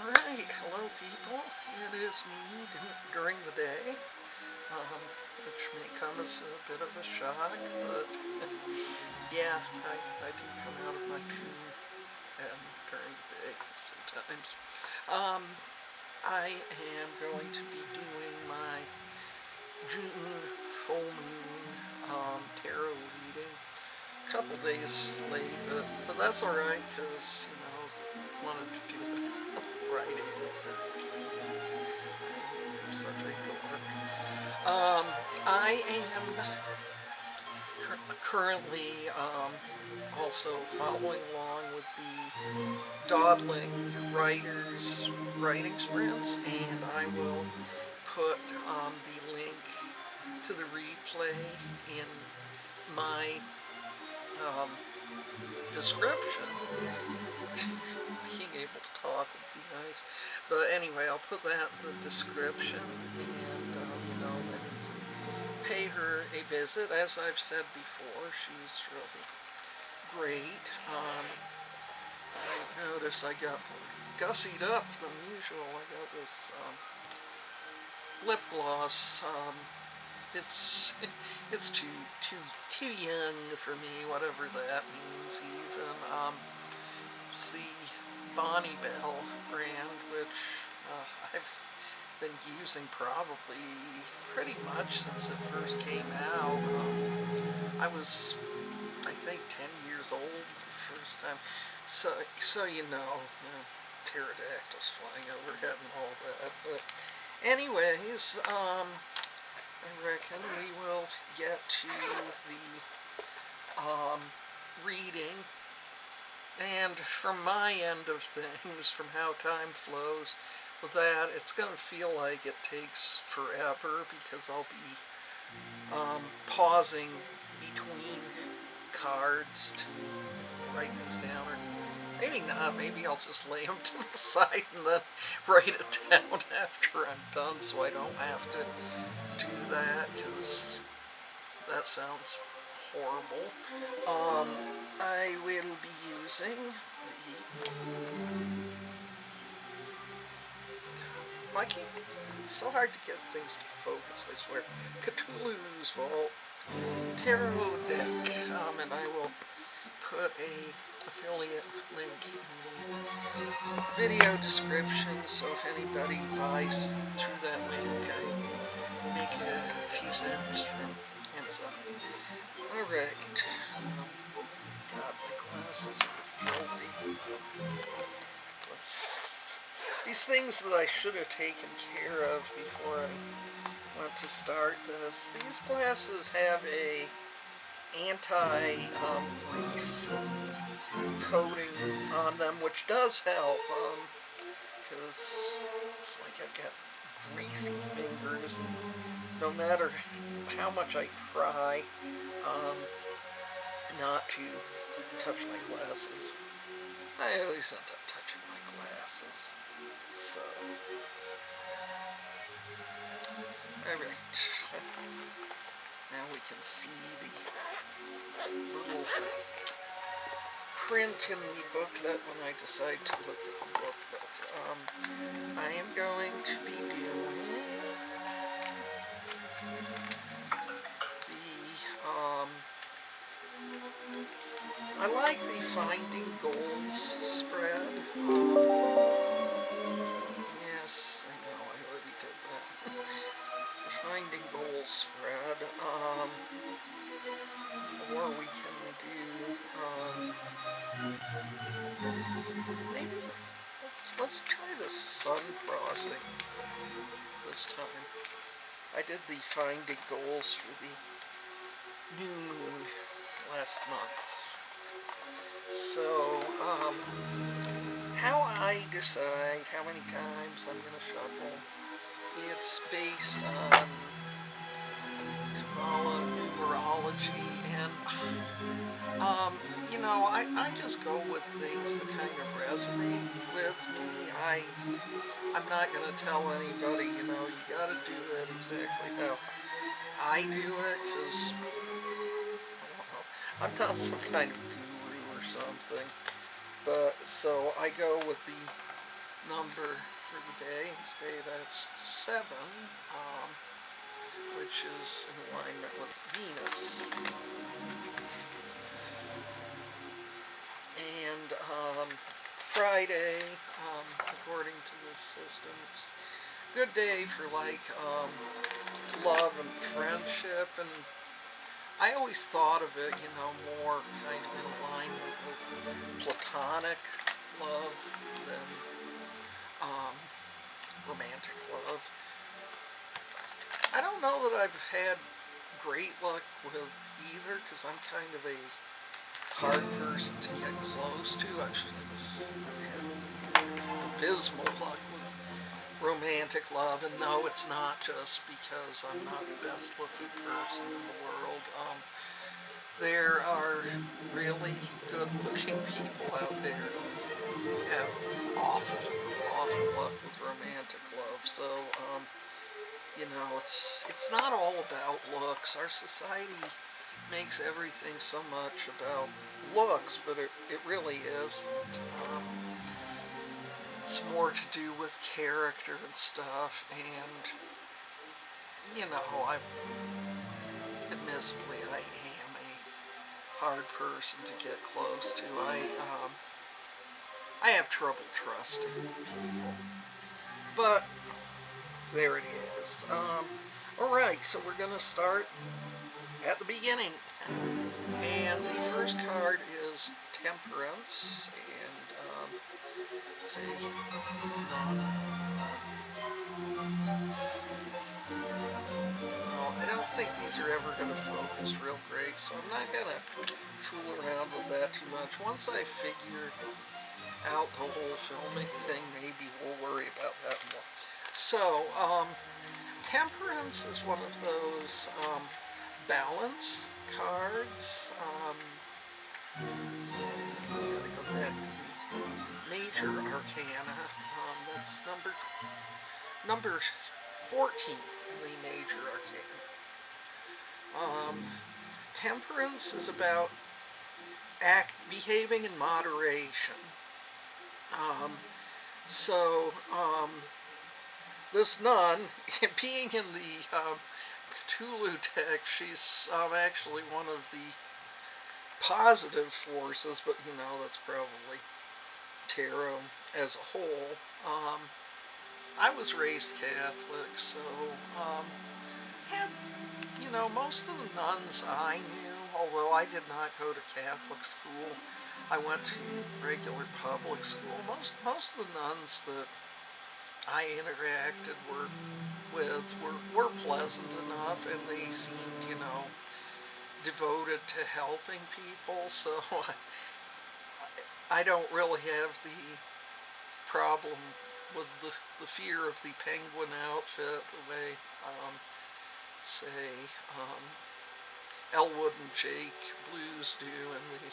Alright, hello people. It is me during the day, which may come as a bit of a shock, but yeah, I do come out of my tomb during the day sometimes. I am going to be doing my June full moon tarot reading. A couple days late, but that's alright, because, I wanted to do it Friday the 13th. Such a dork. I am currently also following along with the Dawdling Writer's writing sprints, and I will put the link to the replay in my description. Being able to talk would be nice. But anyway, I'll put that in the description, and then pay her a visit. As I've said before, she's really great. I noticed I got gussied up than usual. I got this lip gloss. It's too young for me, whatever that means. Even it's the Bonne Bell brand, which I've been using probably pretty much since it first came out. I was, I think, 10 years old the first time. So pterodactyls flying overhead and all that. But anyways, I reckon we will get to the reading. And from my end of things, from how time flows, with that, it's going to feel like it takes forever, because I'll be pausing between cards to write things down, or maybe not. Maybe I'll just lay them to the side and then write it down after I'm done, so I don't have to do that, because that sounds horrible. I will be using the... It's so hard to get things to focus, I swear. Cthulhu's Vault Tarot deck, and I will put a affiliate link in the video description, so if anybody buys through that link, I make a few cents from Amazon. Alright. God, my glasses are filthy. These things that I should have taken care of before I went to start this. These glasses have a anti-grease coating on them, which does help, because it's like I've got greasy fingers, and no matter how much I try not to touch my glasses, I always end up touching my glasses. So, alright, now we can see the little print in the booklet when I decide to look at the booklet. I am going to be doing I like the Finding Goals spread. Yes, I know, I already did that. The Finding Goals spread. Or we can do, maybe, let's try the Sun Crossing this time. I did the Finding Goals for the new moon last month. So, how I decide how many times I'm going to shuffle, it's based on Kabbalah, numerology, and, I just go with things that kind of resonate with me. I'm not going to tell anybody, you got to do that exactly how I do it, because, I don't know, I'm not some kind of guru or something. But, so I go with the number for the day. Today that's 7, which is in alignment with Venus. And Friday, according to this system, it's a good day for like love and friendship. And I always thought of it, more kind of in alignment with platonic love than um, romantic love. I don't know that I've had great luck with either, because I'm kind of a hard person to get close to. I've had abysmal luck with romantic love, and no, it's not just because I'm not the best looking person in the world. There are really good looking people out there who have awful, awful luck with romantic love. So, it's not all about looks. Our society makes everything so much about looks, but it really isn't. It's more to do with character and stuff, and admittedly, I am a hard person to get close to. I have trouble trusting people, but there it is. All right, so we're gonna start at the beginning, and the first card is Temperance, and let's see, no, I don't think these are ever going to focus real great, so I'm not going to fool around with that too much. Once I figure out the whole filming thing, maybe we'll worry about that more. So, Temperance is one of those balance cards. Gotta go back to the major arcana. That's number 14 in the major arcana. Temperance is about behaving in moderation. So this nun, being in the Cthulhu deck, she's actually one of the positive forces, but that's probably tarot as a whole. I was raised Catholic, so had most of the nuns I knew, although I did not go to Catholic school. I went to regular public school. Most of the nuns that I interacted with were pleasant enough, and they seemed, devoted to helping people. So I don't really have the problem with the fear of the penguin outfit the way, say, Elwood and Jake Blues do, and the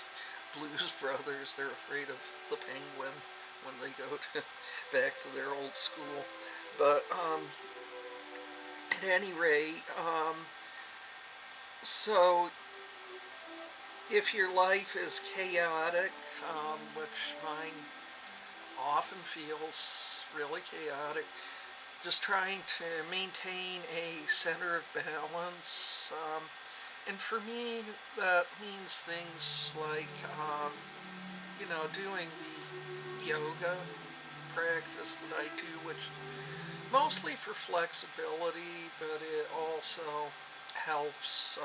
Blues Brothers. They're afraid of the penguin when they go back to their old school. But at any rate, so if your life is chaotic, which mine often feels really chaotic, just trying to maintain a center of balance. And for me, that means things like, doing the yoga practice that I do, which mostly for flexibility, but it also helps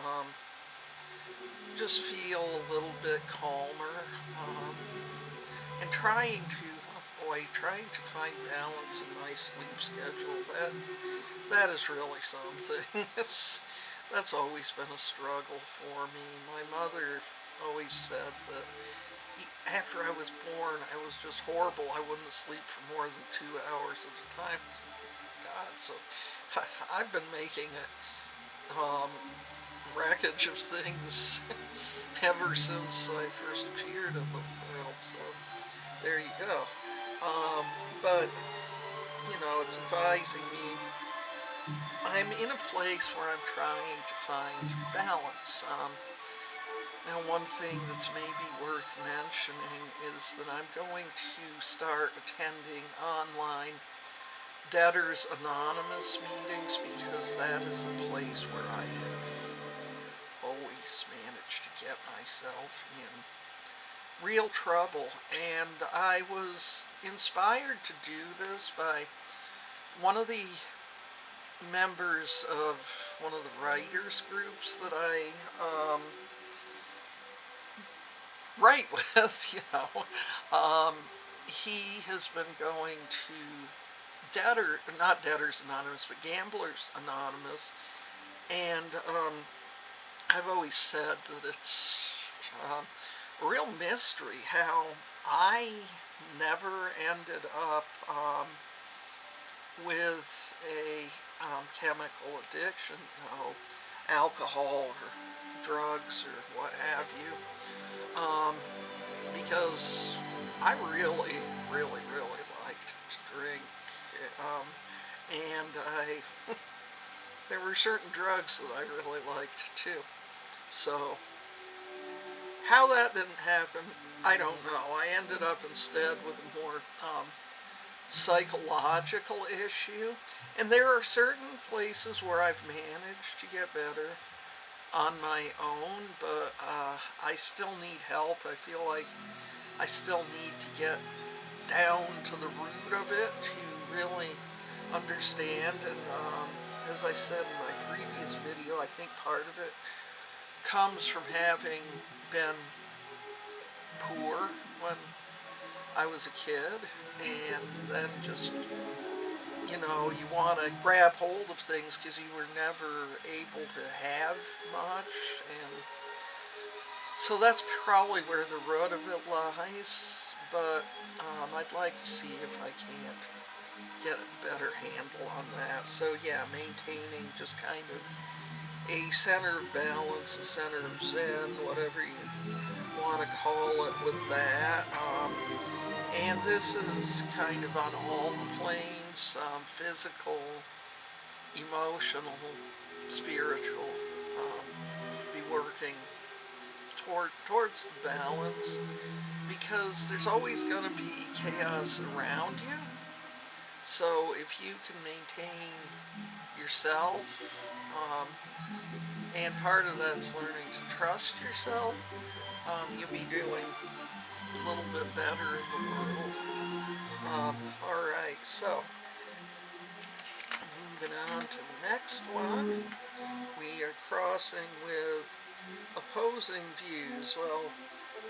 just feel a little bit calmer. And trying to find balance in my sleep schedule, that is really something. That's always been a struggle for me. My mother always said that after I was born, I was just horrible. I wouldn't sleep for more than 2 hours at a time. God, so I've been making a wreckage of things ever since I first appeared in the world. So there you go. But it's advising me. I'm in a place where I'm trying to find balance. Now, one thing that's maybe worth mentioning is that I'm going to start attending online Debtors Anonymous meetings because that is a place where I have always managed to get myself in real trouble. And I was inspired to do this by one of the members of one of the writers groups that I write with, he has been going to not Debtors Anonymous, but Gamblers Anonymous, and I've always said that it's a real mystery how I never ended up with a chemical addiction, alcohol or drugs or what have you, because I really, really, really liked to drink, and there were certain drugs that I really liked too. So how that didn't happen, I don't know. I ended up instead with a more psychological issue, and there are certain places where I've managed to get better on my own, but I still need help. I feel like I still need to get down to the root of it to really understand, and as I said in my previous video, I think part of it comes from having been poor when I was a kid, and then just, you want to grab hold of things because you were never able to have much, and so that's probably where the root of it lies, but I'd like to see if I can't get a better handle on that. So yeah, maintaining just kind of a center of balance, a center of zen, whatever you want to call it with that. And this is kind of on all the planes, physical, emotional, spiritual, be working towards the balance, because there's always going to be chaos around you. So if you can maintain yourself, and part of that's learning to trust yourself, you'll be doing a little bit better in the world. Alright, so moving on to the next one, we are crossing with opposing views. Well,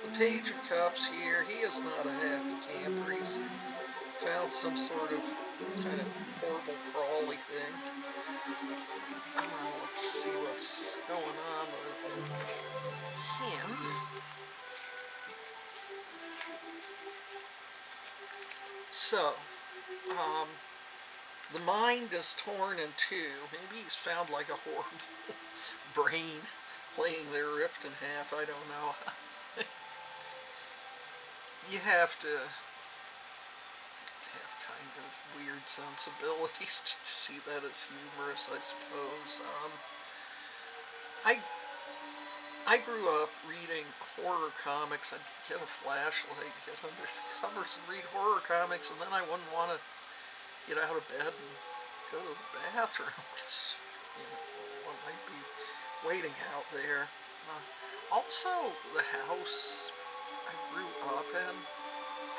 the Page of Cups here, he is not a happy camper. He's found some sort of kind of horrible crawly thing. Let's see what's going on with him. So, the mind is torn in two. Maybe he's found like a horrible brain laying there ripped in half. I don't know. You have to have kind of weird sensibilities to see that it's humorous, I suppose. I grew up reading horror comics. I'd get a flashlight, get under the covers and read horror comics, and then I wouldn't want to get out of bed and go to the bathroom because one might be waiting out there. Also, the house I grew up in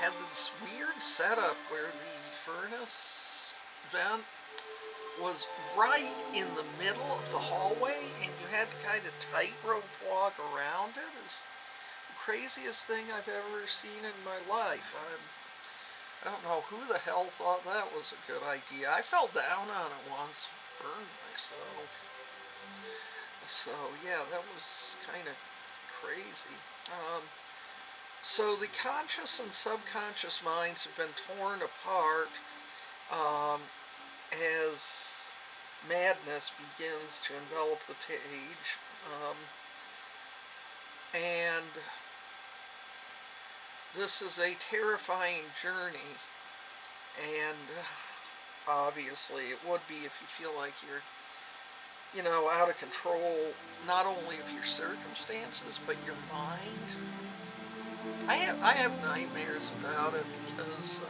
had this weird setup where the furnace vent was right in the middle of the hallway, and you had to kind of tightrope walk around it. It's the craziest thing I've ever seen in my life. I don't know who the hell thought that was a good idea. I fell down on it once, burned myself. So yeah, that was kind of crazy. So the conscious and subconscious minds have been torn apart as madness begins to envelop the page, and this is a terrifying journey, and obviously it would be if you feel like you're out of control, not only of your circumstances, but your mind. I have nightmares about it because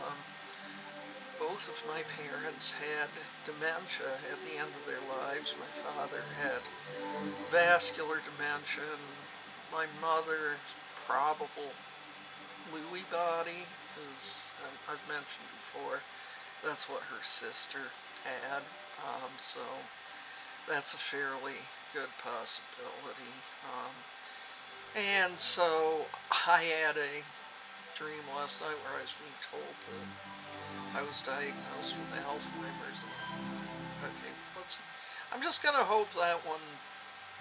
both of my parents had dementia at the end of their lives. My father had vascular dementia, and my mother probable Lewy body, because I've mentioned before, that's what her sister had. So that's a fairly good possibility. And so I had a dream last night where I was being told that I was diagnosed with Alzheimer's. Okay, I'm just gonna hope that one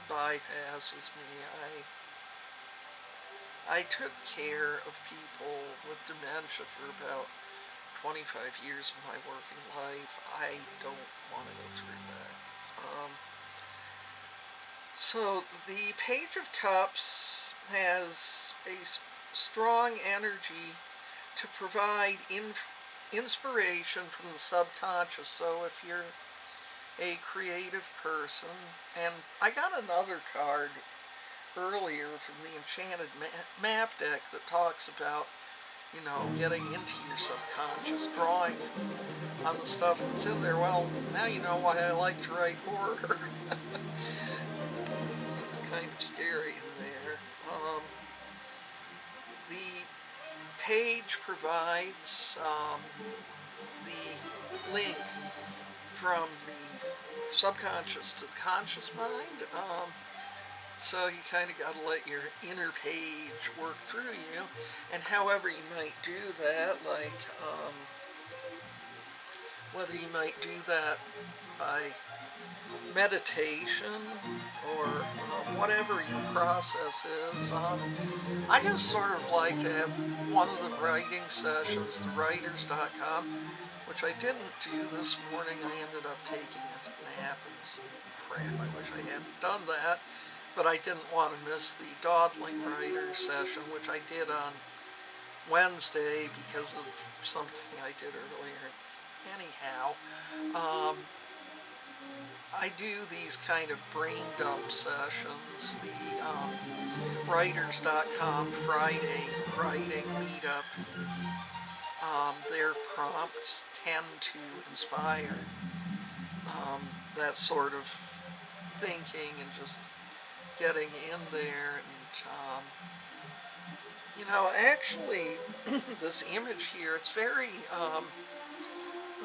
bypasses me. I took care of people with dementia for about 25 years of my working life. I don't want to go through that. So the Page of Cups has a strong energy to provide inspiration from the subconscious. So if you're a creative person, and I got another card earlier from the Enchanted Map deck that talks about, getting into your subconscious, drawing on the stuff that's in there. Well, now you know why I like to write horror. It's kind of scary in there. The page provides the link from the subconscious to the conscious mind. So you kind of got to let your inner page work through you, and however you might do that, like whether you might do that by meditation or whatever your process is. I just sort of like to have one of the writing sessions, the writers.com, which I didn't do this morning. I ended up taking a nap and some crap. I wish I hadn't done that. But I didn't want to miss the Dawdling Writer session, which I did on Wednesday because of something I did earlier. Anyhow, I do these kind of brain dump sessions. The writers.com Friday writing meetup, their prompts tend to inspire that sort of thinking and just getting in there. And actually this image here, it's very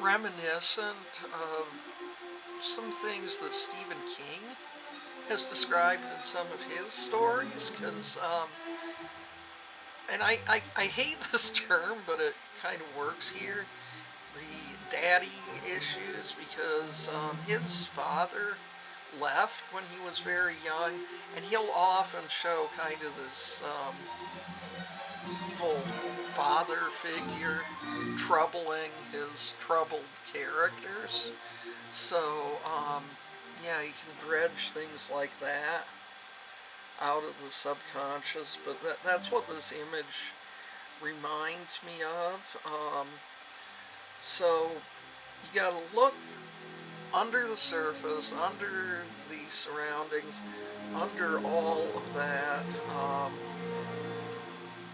reminiscent of some things that Stephen King has described in some of his stories, because and I hate this term, but it kind of works here, the daddy issues, because his father left when he was very young, and he'll often show kind of this evil father figure troubling his troubled characters. So yeah, you can dredge things like that out of the subconscious, but that's what this image reminds me of. So you got to look under the surface, under the surroundings, under all of that,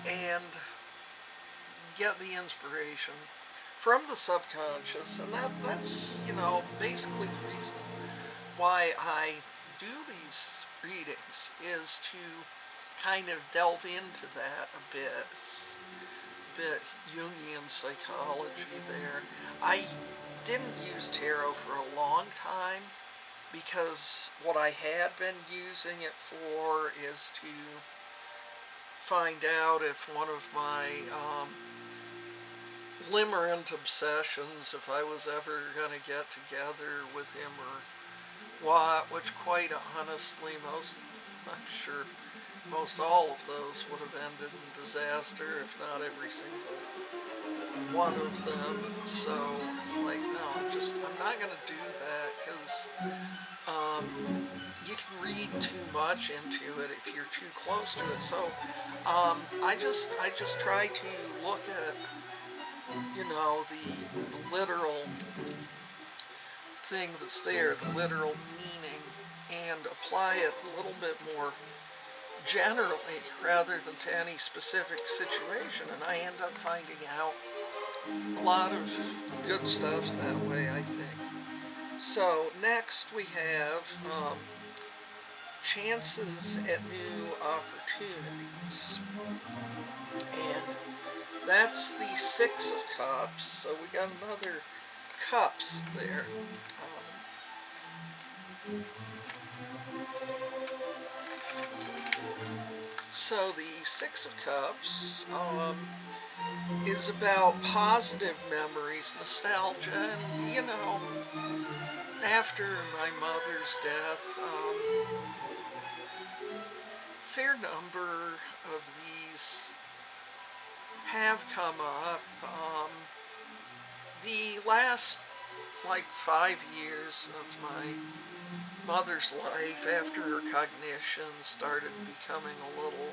and get the inspiration from the subconscious. And that's basically the reason why I do these readings, is to kind of delve into that a bit Jungian psychology there. I didn't use tarot for a long time because what I had been using it for is to find out if one of my limerent obsessions, if I was ever going to get together with him or what, which quite honestly I'm sure most all of those would have ended in disaster, if not every single one of them. So it's like, no, I'm not going to do that, because you can read too much into it if you're too close to it. So I just try to look at the literal thing that's there, the literal meaning and apply it a little bit more generally rather than to any specific situation, and I end up finding out a lot of good stuff that way, I think. So next we have chances at new opportunities, and that's the Six of Cups, so we got another cups there. So the Six of Cups is about positive memories, nostalgia, and after my mother's death, fair number of these have come up. The last 5 years of my mother's life, after her cognition started becoming a little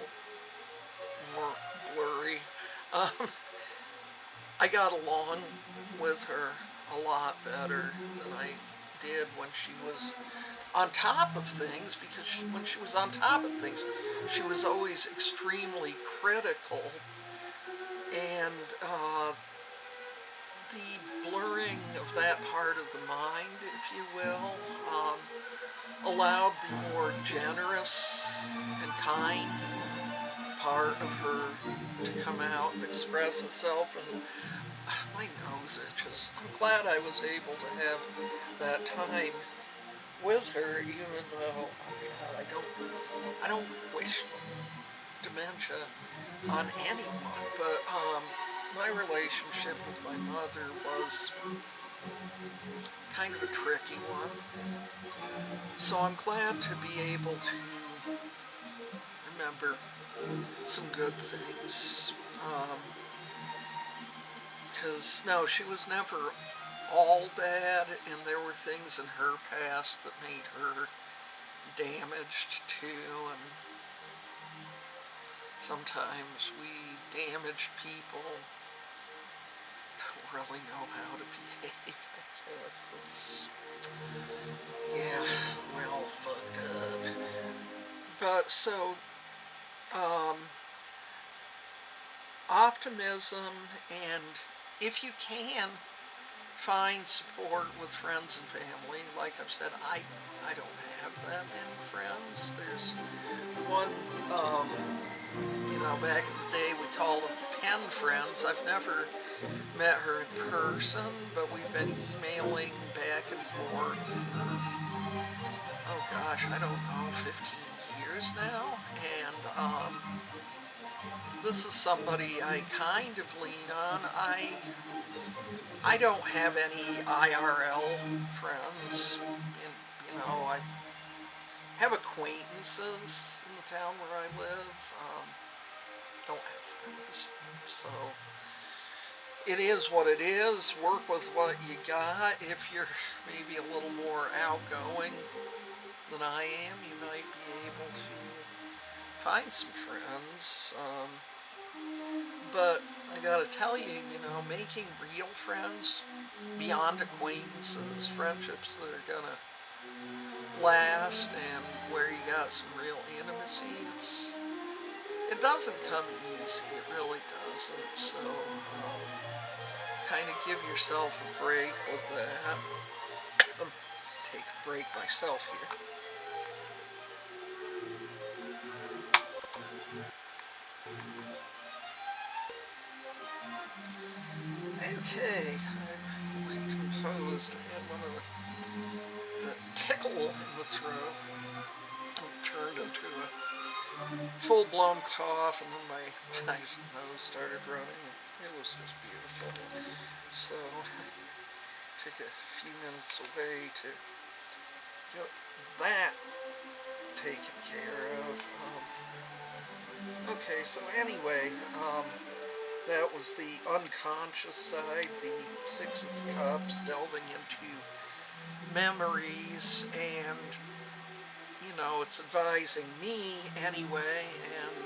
more blurry, I got along with her a lot better than I did when she was on top of things, because when she was on top of things, she was always extremely critical, and the blurring of that part of the mind, if you will, allowed the more generous and kind part of her to come out and express itself, and my nose itches. I'm glad I was able to have that time with her, even though I don't wish dementia on anyone, but my relationship with my mother was kind of a tricky one. So I'm glad to be able to remember some good things. Because, no, she was never all bad, and there were things in her past that made her damaged too, and sometimes we damaged people don't really know how to behave, I guess. Yeah, we're all fucked up. But so, optimism, and if you can, find support with friends and family. Like I've said, I don't have that many friends. There's one, back in the day we called them pen friends. I've never met her in person, but we've been emailing back and forth for, oh gosh, I don't know, 15 years now. And this is somebody I kind of lean on. I don't have any IRL friends. I have acquaintances in the town where I live. Don't have friends. So it is what it is. Work with what you got. If you're maybe a little more outgoing than I am, you might be able to find some friends. But I gotta tell you, making real friends beyond acquaintances, friendships that are gonna last and where you got some real intimacy, it doesn't come easy. It really doesn't. So kind of give yourself a break with that. Take a break myself here. Okay, I recomposed. I had one of the tickle in the throat. It turned into a full-blown cough, and then my eyes and nose started running. It was just beautiful. So took a few minutes away to get that taken care of. Okay, so anyway, that was the unconscious side, the Six of Cups, delving into memories, and it's advising me anyway, and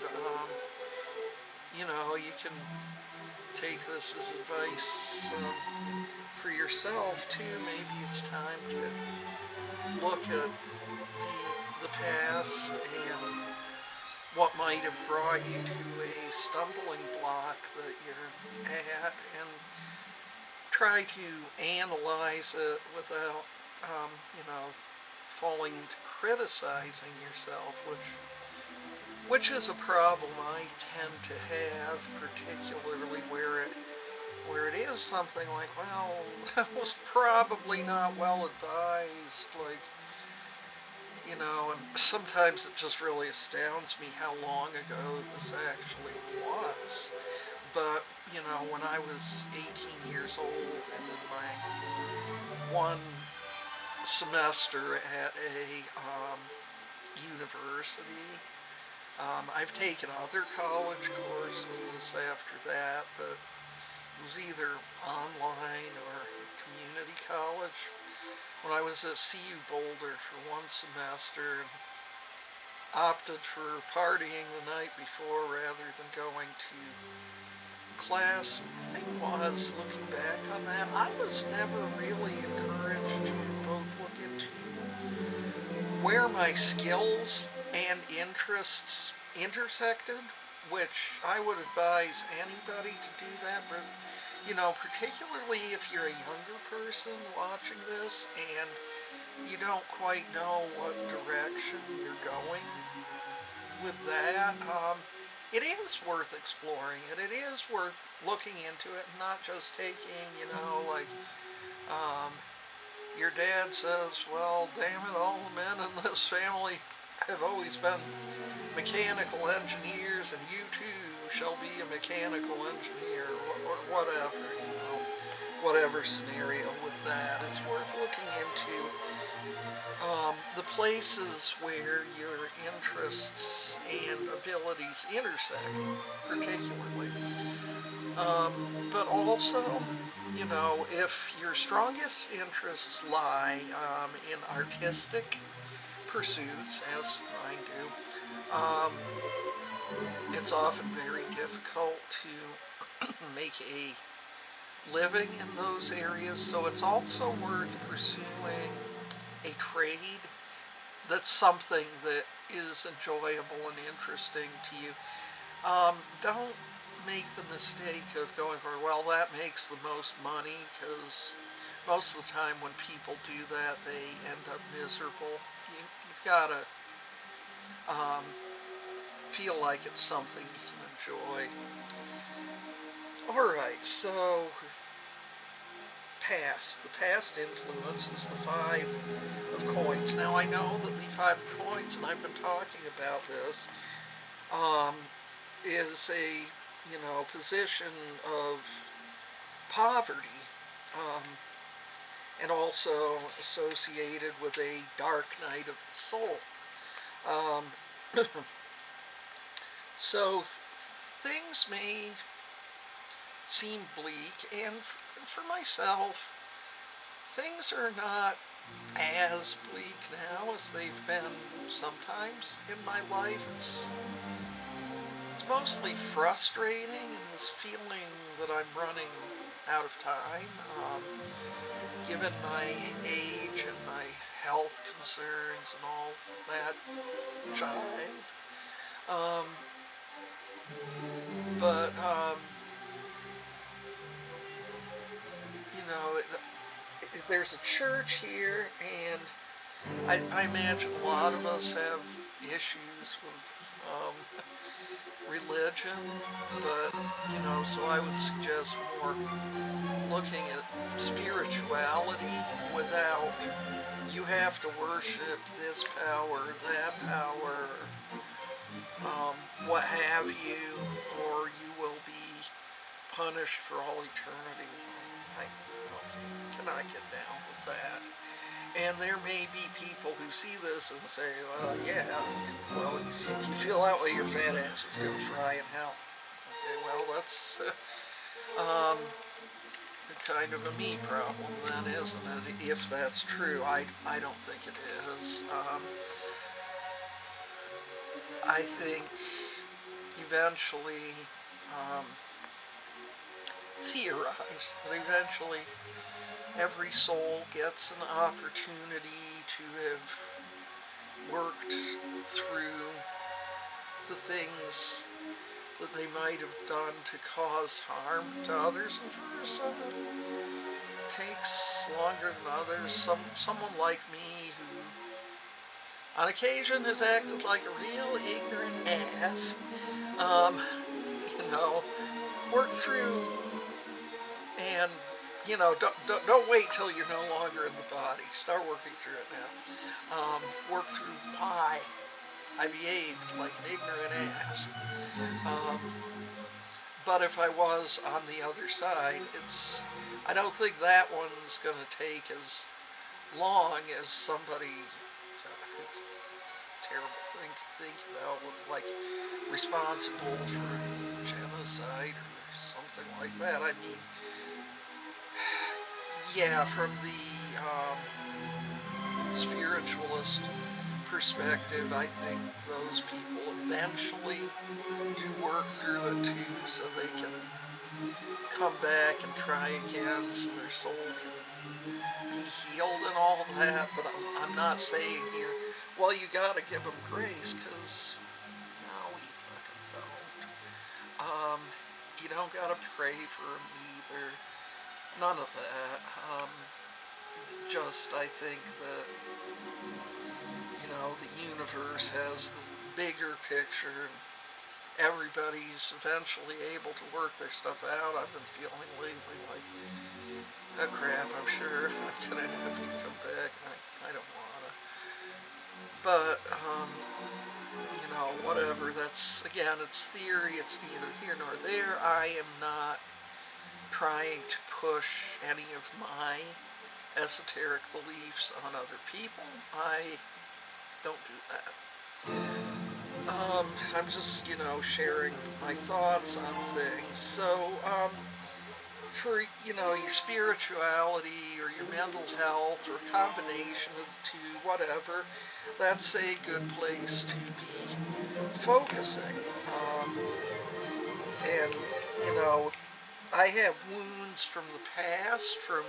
you can take this as advice for yourself too, maybe it's time to look at the past and what might have brought you to a stumbling block that you're at, and try to analyze it without, you know, falling to criticizing yourself, which is a problem I tend to have, particularly where it is something like, well, that was probably not well advised, like, you know, and sometimes it just really astounds me how long ago this actually was. But, you know, when I was 18 years old and in my one semester at a university, I've taken other college courses after that, but it was either online or community college. When I was at CU Boulder for one semester and opted for partying the night before rather than going to class, the thing was, looking back on that, I was never really encouraged to both look into where my skills and interests intersected, which I would advise anybody to do that, but, you know, particularly if you're a younger person watching this and you don't quite know what direction you're going with that, it is worth exploring it. It is worth looking into it, and not just taking, you know, like, your dad says, well, damn it, all the men in this family have always been mechanical engineers, and you too shall be a mechanical engineer, or whatever, you know, whatever scenario with that. It's worth looking into the places where your interests and abilities intersect, particularly. But also, you know, if your strongest interests lie in artistic pursuits, as mine do, it's often very difficult to make a living in those areas. So it's also worth pursuing a trade that's something that is enjoyable and interesting to you. Don't make the mistake of going for, well, that makes the most money, because most of the time when people do that, they end up miserable. You've got to feel like it's something you can enjoy. Alright, so the past influence is the five of coins. Now I know that the five of coins, and I've been talking about this, is a, you know, position of poverty, and also associated with a dark night of the soul. So things may seem bleak, and for myself, things are not as bleak now as they've been sometimes in my life. It's mostly frustrating, and this feeling that I'm running out of time, given my age and my health concerns and all that jive. But you know, there's a church here, and I imagine a lot of us have issues with religion, but, you know, so I would suggest more looking at spirituality without, you have to worship this power, that power, what have you, or you will be punished for all eternity. I cannot get down with that. And there may be people who see this and say, well, yeah, well, if you feel that way, your fat ass is going to fry in hell. Okay, well, that's kind of a me problem then, isn't it? If that's true, I don't think it is. I think eventually theorize that eventually every soul gets an opportunity to have worked through the things that they might have done to cause harm to others, and for some it takes longer than others. Someone like me who on occasion has acted like a real ignorant ass, um, you know, work through and don't wait till you're no longer in the body. Start working through it now. Work through why I behaved like an ignorant ass. Um, but if I was on the other side, I don't think that one's going to take as long as somebody, terrible thing to think about, like responsible for genocide or something like that. I mean, yeah, from the spiritualist perspective, I think those people eventually do work through it too, so they can come back and try again, so their soul can be healed and all that. But I'm not saying here, well, you gotta give them grace, because no, you fucking don't. You don't gotta pray for them either. None of that. Just I think that the universe has the bigger picture, and everybody's eventually able to work their stuff out. I've been feeling lately like, oh crap, I'm sure I'm gonna have to come back, and I don't wanna. But, whatever, that's, again, it's theory, it's neither here nor there. I am not trying to push any of my esoteric beliefs on other people. I don't do that. I'm just, sharing my thoughts on things. So, for, your spirituality or your mental health or a combination of the two, whatever, that's a good place to be focusing. And, I have wounds from the past, from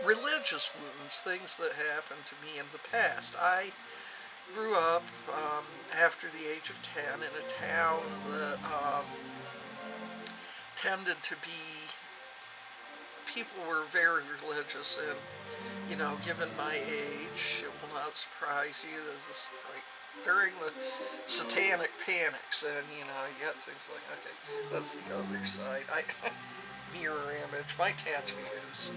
religious wounds, things that happened to me in the past. I grew up after the age of 10 in a town that tended to be, people were very religious, and, given my age, it will not surprise you, there's this, like, during the satanic panics, and, you get things like, okay, that's the other side. Mirror image, my tattoos.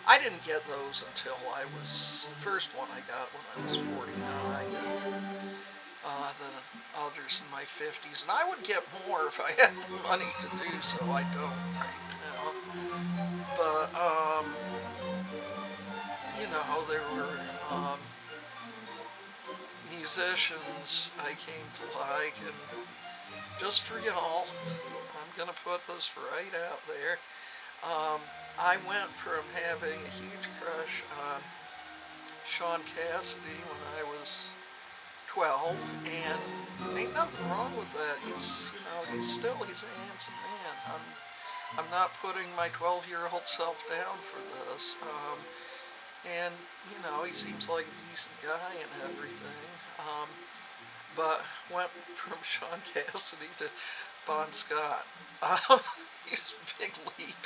I didn't get those until the first one I got when I was 49, than others in my 50s. And I would get more if I had the money to do so. I don't right now. But, there were musicians I came to like, and just for y'all, I'm going to put this right out there. I went from having a huge crush on Sean Cassidy when I was 12, and ain't nothing wrong with that. He's a handsome man. I'm not putting my 12-year-old self down for this. And, he seems like a decent guy and everything. But went from Sean Cassidy to Bon Scott. It's a big leap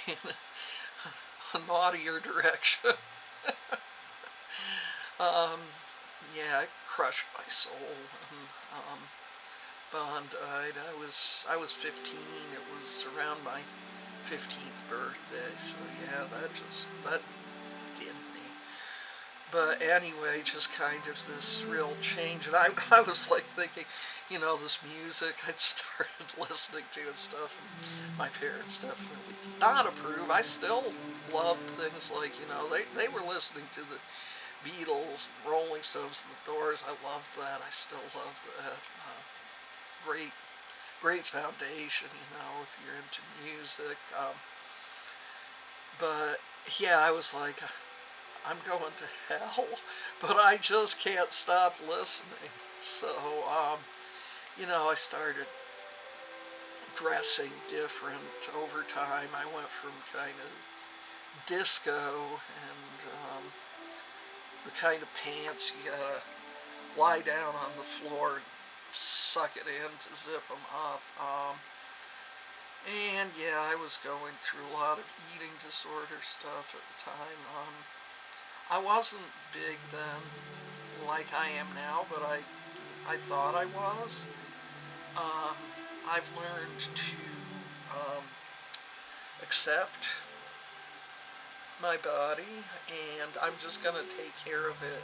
in a naughtier direction. Yeah, it crushed my soul. And, Bon died. I was 15. It was around my 15th birthday. So yeah, that did me. But anyway, just kind of this real change. And I was like thinking, this music I'd started listening to and stuff, and my parents definitely did not approve. I still loved things like, they were listening to the Beatles, and Rolling Stones, and the Doors. I loved that. I still love that. Great foundation, if you're into music. But yeah, I was like, I'm going to hell, but I just can't stop listening. So, I started dressing different over time. I went from kind of disco and the kind of pants you gotta lie down on the floor and suck it in to zip them up. And yeah, I was going through a lot of eating disorder stuff at the time. I wasn't big then like I am now, but I thought I was. I've learned to accept my body, and I'm just going to take care of it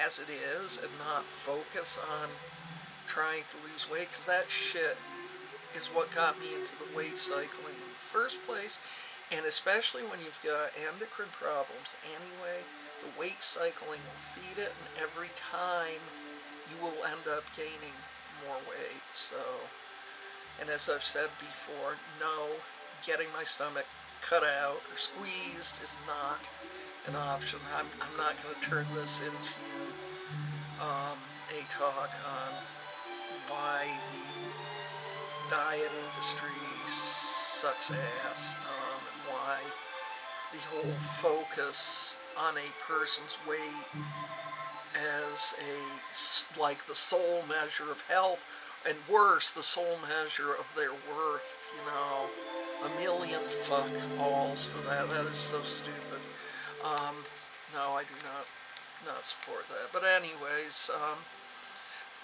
as it is and not focus on trying to lose weight, because that shit is what got me into the weight cycling in the first place. And especially when you've got endocrine problems anyway, the weight cycling will feed it, and every time you will end up gaining more weight. So, and as I've said before, no, getting my stomach cut out or squeezed is not an option. I'm not going to turn this into a talk on why the diet industry sucks ass, and why the whole focus on a person's weight as like the sole measure of health, and worse, the sole measure of their worth. You know, a million fuck alls to that. That is so stupid. No, I do not support that. But anyways,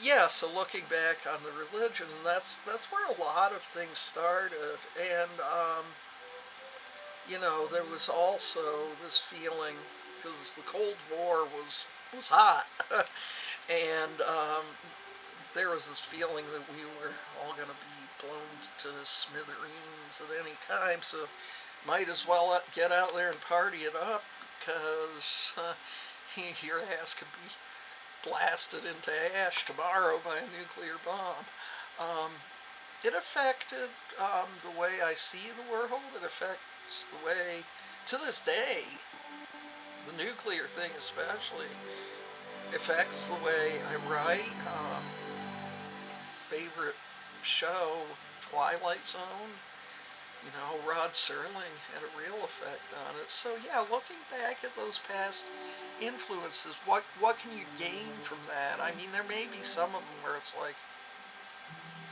yeah. So looking back on the religion, that's where a lot of things started, and you know, there was also this feeling, because the Cold War was hot, and there was this feeling that we were all going to be blown to smithereens at any time, so might as well get out there and party it up, because your ass could be blasted into ash tomorrow by a nuclear bomb. It affected the way I see the world. It affects the way, to this day, the nuclear thing especially, affects the way I write. Favorite show, Twilight Zone. You know, Rod Serling had a real effect on it. So yeah, looking back at those past influences, what can you gain from that? I mean, there may be some of them where it's like,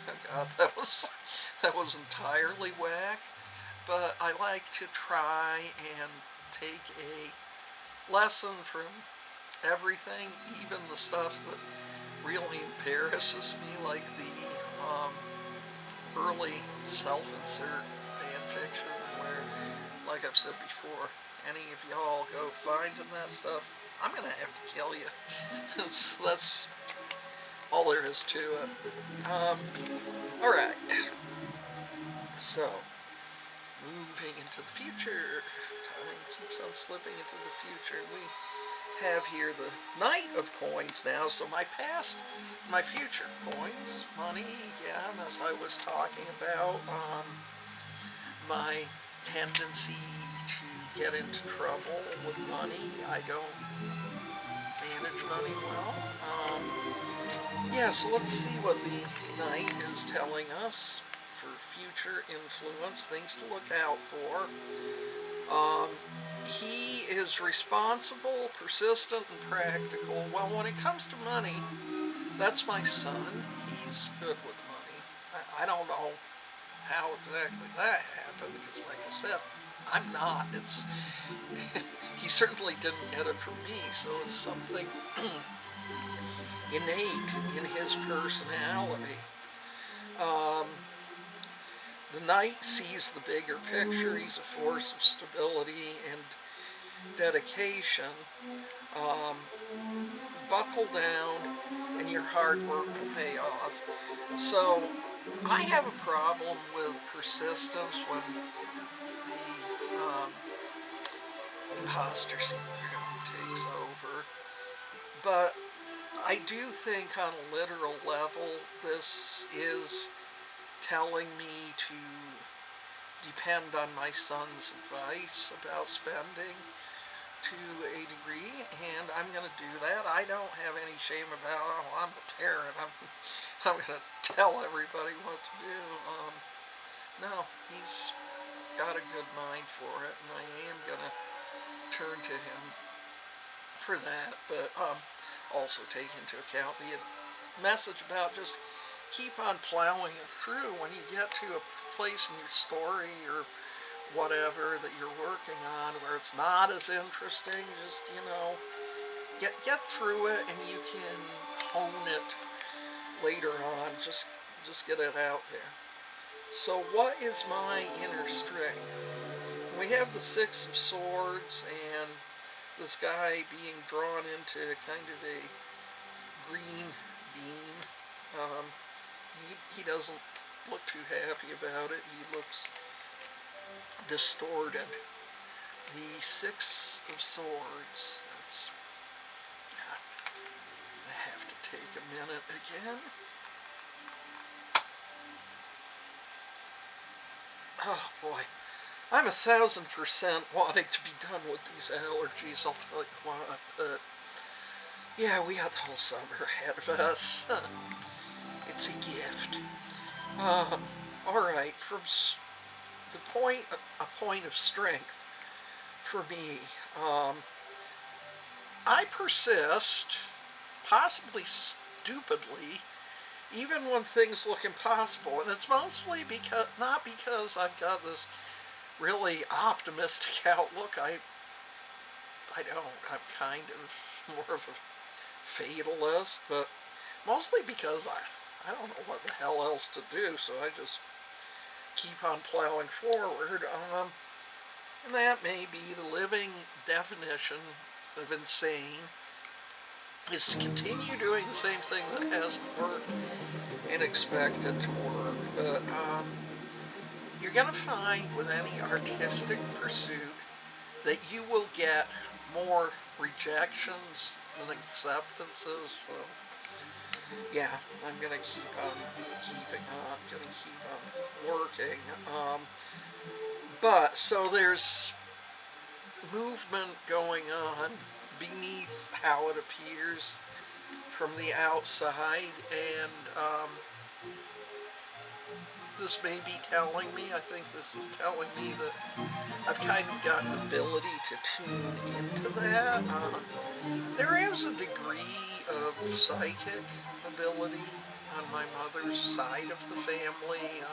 oh God, that was entirely whack. But I like to try and take a lesson from everything, even the stuff that really embarrasses me, like the early self-insert fan fiction, where, like I've said before, any of y'all go finding that stuff, I'm gonna have to kill you. That's all there is to it. Alright, so moving into the future. Time keeps on slipping into the future. We have here the Knight of Coins now, so my past, my future coins, money, yeah, as I was talking about, my tendency to get into trouble with money. I don't manage money well. Yeah, so let's see what the Knight is telling us for future influence, things to look out for. He is responsible, persistent, and practical. Well, when it comes to money, that's my son. He's good with money. I don't know how exactly that happened, because like I said, I'm not. It's he certainly didn't get it from me, so it's something innate in his personality. The Knight sees the bigger picture. He's a force of stability and dedication. Buckle down and your hard work will pay off. So I have a problem with persistence when the imposter syndrome takes over. But I do think on a literal level, this is telling me to depend on my son's advice about spending to a degree, and I'm going to do that. I don't have any shame about, oh, I'm a parent, I'm going to tell everybody what to do. no, he's got a good mind for it, and I am gonna turn to him for that. But also take into account the message about just keep on plowing it through. When you get to a place in your story or whatever that you're working on where it's not as interesting, just get through it, and you can hone it later on. Just get it out there. So what is my inner strength? We have the Six of Swords and this guy being drawn into kind of a green beam. Um, he doesn't look too happy about it. He looks distorted. The Six of Swords. I have to take a minute again. Oh boy. I'm 1,000% wanting to be done with these allergies, I'll tell you what. But yeah, we got the whole summer ahead of us. It's a gift. Alright, from a point of strength for me. I persist, possibly stupidly, even when things look impossible. And it's mostly not because I've got this really optimistic outlook. I don't. I'm kind of more of a fatalist, but mostly because I don't know what the hell else to do, so I just keep on plowing forward. And that may be the living definition of insane, is to continue doing the same thing that hasn't worked and expect it to work. But you're going to find with any artistic pursuit that you will get more rejections than acceptances. So yeah, I'm going to keep on keeping on, going to keep on working. But so there's movement going on beneath how it appears from the outside, and this may be telling me, I think this is telling me that I've kind of got an ability to tune into that. There is a degree of psychic ability on my mother's side of the family.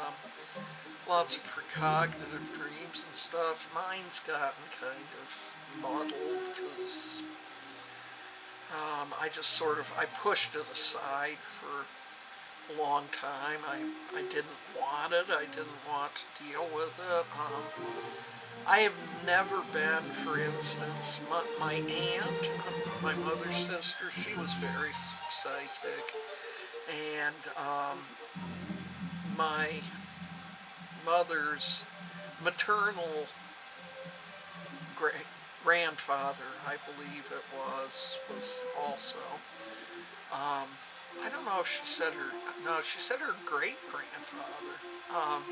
Lots of precognitive dreams and stuff. Mine's gotten kind of muddled because I pushed it aside for a long time. I didn't want it. I didn't want to deal with it. I have never been, for instance, my aunt, my mother's sister, she was very psychic, and my mother's maternal grandfather, I believe it was also. I don't know if she said her great grandfather.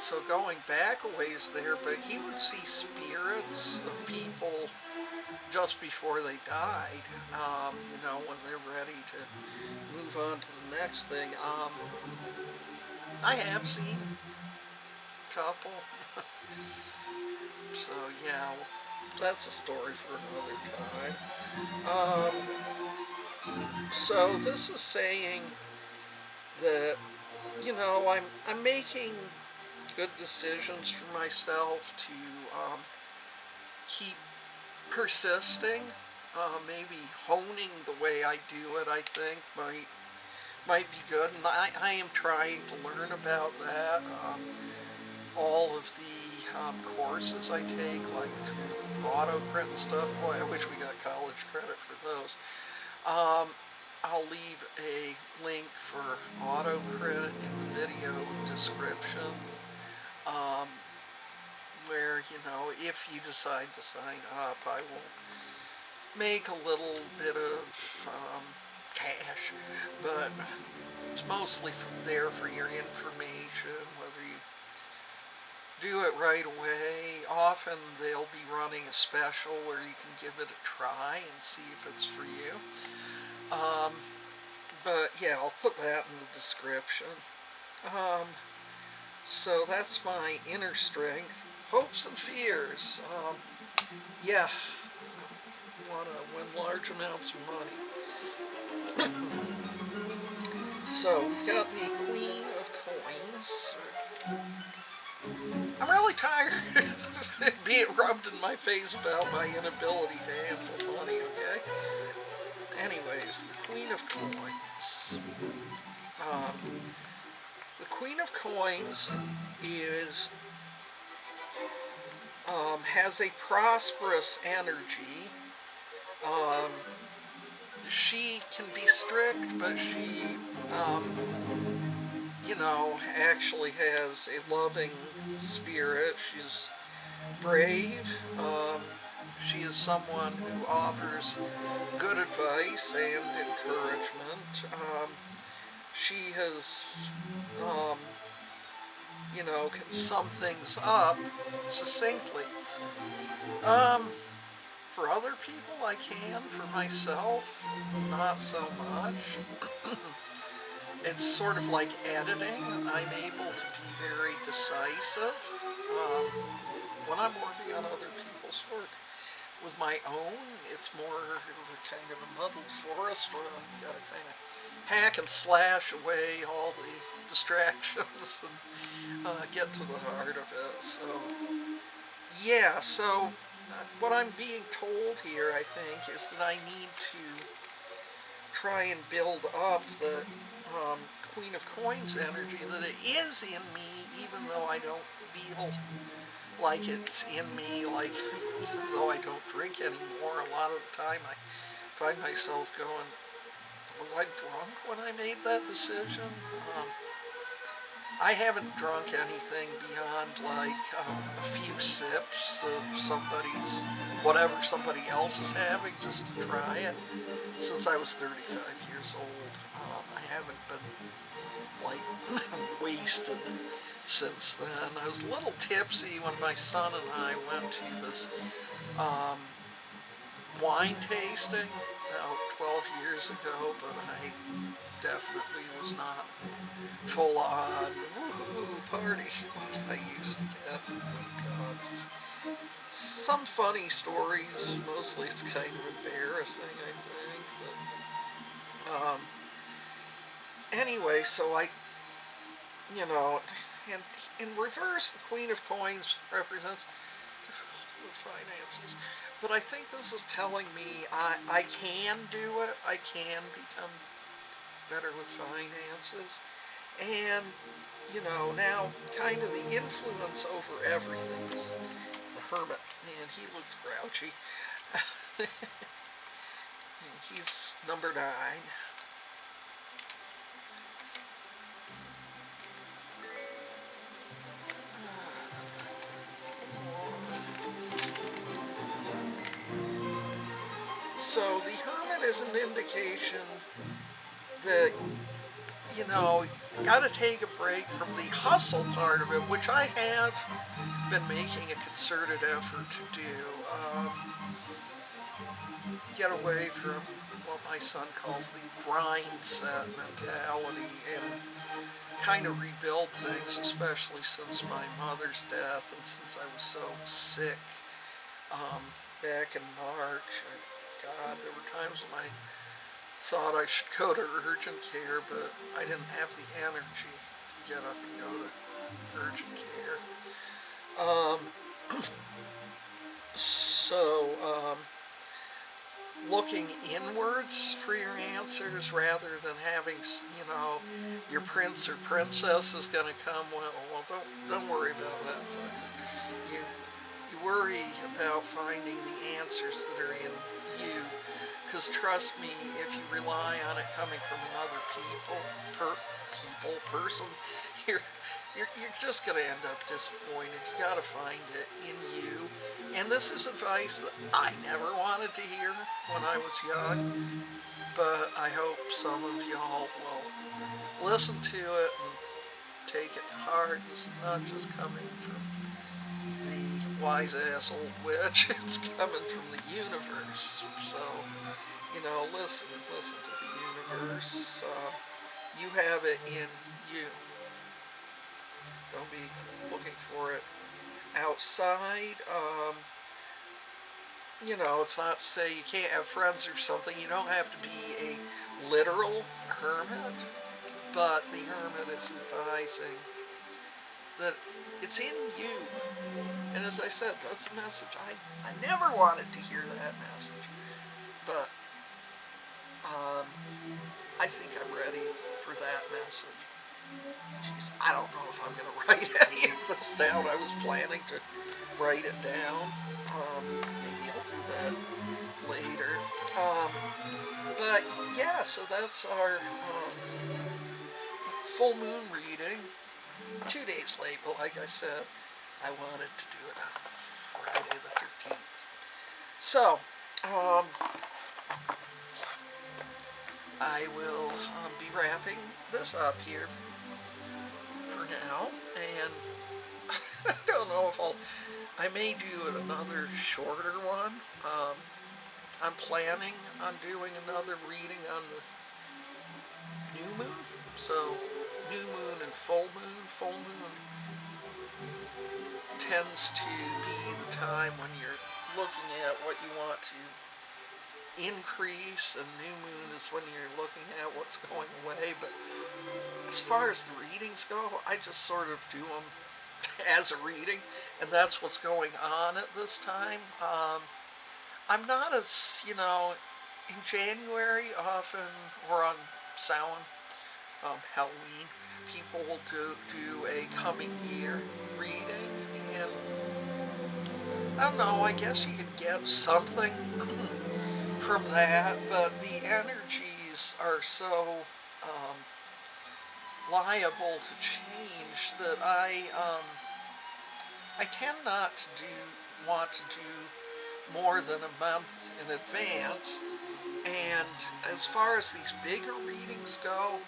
So going back a ways there, but he would see spirits of people just before they died, when they're ready to move on to the next thing. I have seen a couple. So yeah, that's a story for another time. So this is saying that, I'm making good decisions for myself to keep persisting. Maybe honing the way I do it, I think, might be good. And I am trying to learn about that. All of the courses I take, like through AutoCrit and stuff. Boy, I wish we got college credit for those. I'll leave a link for AutoCrit in the video description, where, if you decide to sign up, I will make a little bit of cash, but it's mostly there for your information, whether you do it right away. Often they'll be running a special where you can give it a try and see if it's for you. But yeah, I'll put that in the description. So that's my inner strength. Hopes and fears. Yeah, want to win large amounts of money. So we've got the Queen of Coins. I'm really tired of being rubbed in my face about my inability to handle money, okay? Anyways, the Queen of Coins. Um, the Queen of Coins is has a prosperous energy. Um, she can be strict, but she, um, actually has a loving spirit. She's brave. She is someone who offers good advice and encouragement. She has, um, can sum things up succinctly. Um, for other people, I can. For myself, not so much. It's sort of like editing. I'm able to be very decisive when I'm working on other people's work. With my own, it's more kind of a muddled forest where I've got to kind of hack and slash away all the distractions and get to the heart of it. So, yeah, so what I'm being told here, I think, is that I need to try and build up the Queen of Coins energy, that it is in me, even though I don't feel like it's in me, like even though I don't drink anymore. A lot of the time I find myself going, was I drunk when I made that decision? I haven't drunk anything beyond like a few sips of whatever somebody else is having, just to try it, since I was 35 years old. I haven't been like wasted since then. I was a little tipsy when my son and I went to this um, wine tasting about 12 years ago, but I definitely was not full on woohoo party like I used to get. Oh, God. Some funny stories, mostly it's kind of embarrassing, I think. Anyway, so and in reverse, the Queen of Coins represents difficulty with finances. But I think this is telling me I can do it. I can become better with finances. And, now kind of the influence over everything is the Hermit. And he looks grouchy. He's number 9. So the Hermit is an indication that, got to take a break from the hustle part of it, which I have been making a concerted effort to do. Get away from what my son calls the grind set mentality and kind of rebuild things, especially since my mother's death and since I was so sick back in March. God, there were times when I thought I should go to urgent care, but I didn't have the energy to get up and go to urgent care. So, looking inwards for your answers rather than having, your prince or princess is going to come. Well, don't worry about that. You worry about finding the answers that are in you. Because trust me, if you rely on it coming from another person, you're just going to end up disappointed. You got to find it in you. And this is advice that I never wanted to hear when I was young, but I hope some of y'all will listen to it and take it to heart. This is not just coming from the wise-ass old witch. It's coming from the universe. So, listen to the universe. You have it in you. Don't be looking for it outside. It's not to say you can't have friends or something. You don't have to be a literal hermit, but the hermit is advising that it's in you. And as I said, that's a message. I never wanted to hear that message. But I think I'm ready for that message. Jeez, I don't know if I'm going to write any of this down. I was planning to write it down. Maybe I'll do that later. But yeah, so that's our full moon reading. 2 days late, but like I said, I wanted to do it on Friday the 13th. So, I will be wrapping this up here for now, and I don't know if I may do another shorter one. I'm planning on doing another reading on the new moon. So, new moon and full moon. Full moon tends to be the time when you're looking at what you want to increase, and new moon is when you're looking at what's going away. But as far as the readings go, I just sort of do them as a reading, and that's what's going on at this time. I'm not as, in January often, or on Samhain, Halloween, people will do a coming year reading, and I don't know, I guess you can get something from that, but the energies are so liable to change that I tend not to want to do more than a month in advance. And as far as these bigger readings go,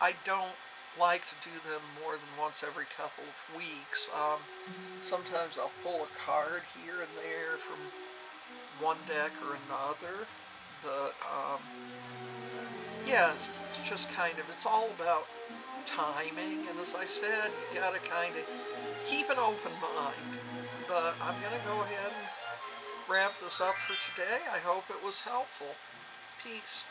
I don't like to do them more than once every couple of weeks. Sometimes I'll pull a card here and there from one deck or another, but yeah, it's just it's all about timing, and as I said, you gotta kind of keep an open mind. But I'm gonna go ahead and wrap this up for today. I hope it was helpful. Peace.